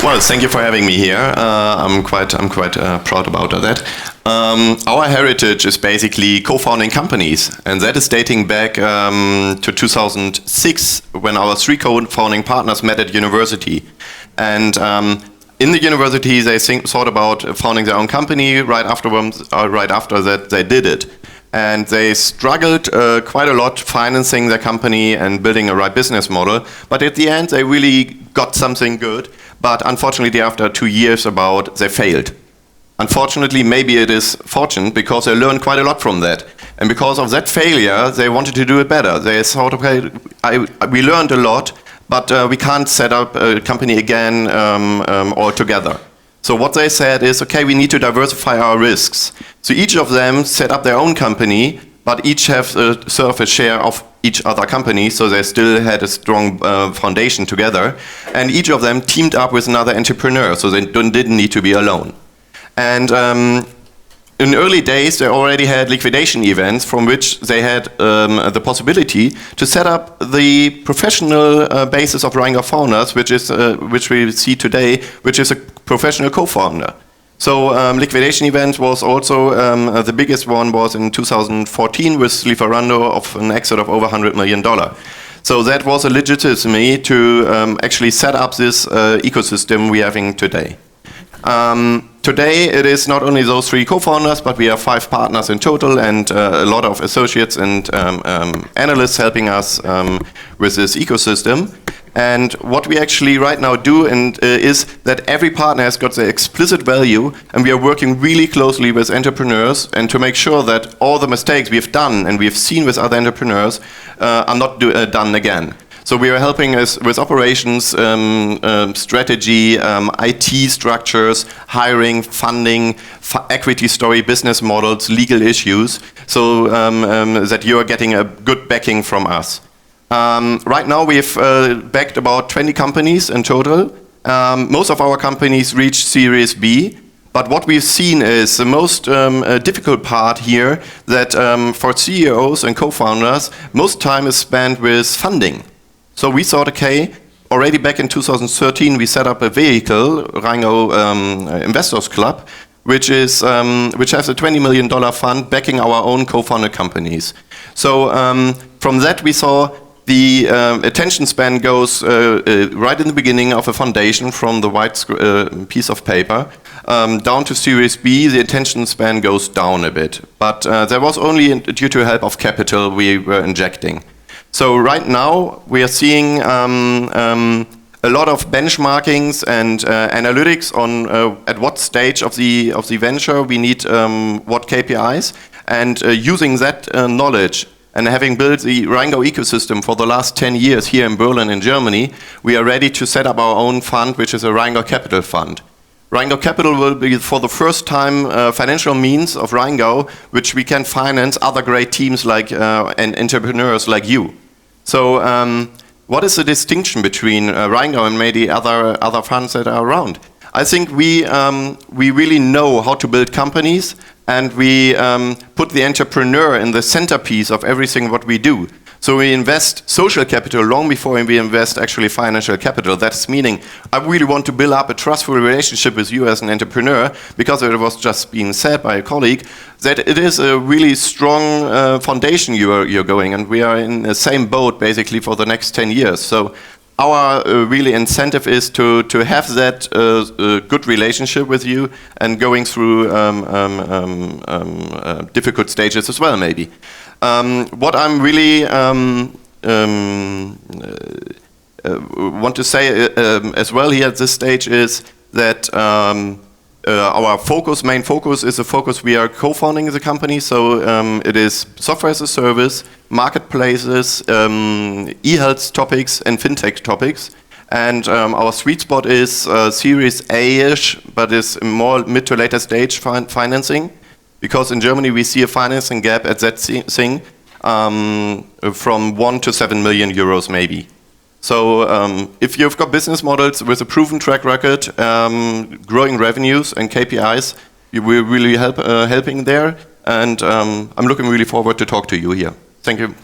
Well, thank you for having me here. I'm quite proud about that. Our heritage is basically co-founding companies, and that is dating back to 2006 when our three co-founding partners met at university. And in the university, they thought about founding their own company. Right after that, they did it. And they struggled quite a lot financing their company and building a right business model. But at the end, they really got something good. But unfortunately, after 2 years they failed. Unfortunately, maybe it is fortunate because they learned quite a lot from that. And because of that failure, they wanted to do it better. They thought, okay, we learned a lot, but we can't set up a company again altogether. So what they said is, okay, we need to diversify our risks. So each of them set up their own company, but each have serve a share of each other company, so they still had a strong foundation together. And each of them teamed up with another entrepreneur, so they didn't need to be alone. And in early days, they already had liquidation events from which they had the possibility to set up the professional basis of Rheingau founders, which we see today, which is a professional co-founder. So liquidation event was also, the biggest one was in 2014 with Lieferando of an exit of over $100 million. So that was a legitimacy to actually set up this ecosystem we're having today. Today it is not only those three co-founders, but we have 5 partners in total and a lot of associates and analysts helping us with this ecosystem. And what we actually right now do is that every partner has got their explicit value, and we are working really closely with entrepreneurs and to make sure that all the mistakes we have done and we have seen with other entrepreneurs are not done again. So we are helping us with operations, strategy, IT structures, hiring, funding, equity story, business models, legal issues, so that you are getting a good backing from us. Right now we've backed about 20 companies in total. Most of our companies reach Series B. But what we've seen is the most difficult part here that for CEOs and co-founders, most time is spent with funding. So we thought, okay, already back in 2013, we set up a vehicle, Rheingau Investors Club, which has a $20 million fund backing our own co-founded companies. So from that we saw the attention span goes right in the beginning of a foundation from the white piece of paper down to Series B. The attention span goes down a bit, but there was only due to help of capital we were injecting. So right now we are seeing a lot of benchmarkings and analytics on at what stage of the venture we need what KPIs, and using that knowledge and having built the Rheingau ecosystem for the last 10 years here in Berlin in Germany, we are ready to set up our own fund, which is a Rheingau Capital Fund. Rheingau Capital will be for the first time financial means of Rheingau, which we can finance other great teams like and entrepreneurs like you. So what is the distinction between Rheingau and maybe other funds that are around? I think we really know how to build companies, and we put the entrepreneur in the centerpiece of everything what we do. So we invest social capital long before we invest actually financial capital. That's meaning I really want to build up a trustful relationship with you as an entrepreneur, because it was just being said by a colleague that it is a really strong foundation you're going, and we are in the same boat basically for the next 10 years. So our really incentive is to have that good relationship with you and going through difficult stages as well, maybe. What I'm really want to say as well here at this stage is that our main focus is a focus we are co-founding the company, so it is software as a service, marketplaces, e-health topics and fintech topics, and our sweet spot is Series A-ish, but is more mid to later stage financing, because in Germany we see a financing gap at that thing from 1 to 7 million euros maybe. So if you've got business models with a proven track record, growing revenues and KPIs, you will really helping there. And I'm looking really forward to talk to you here. Thank you.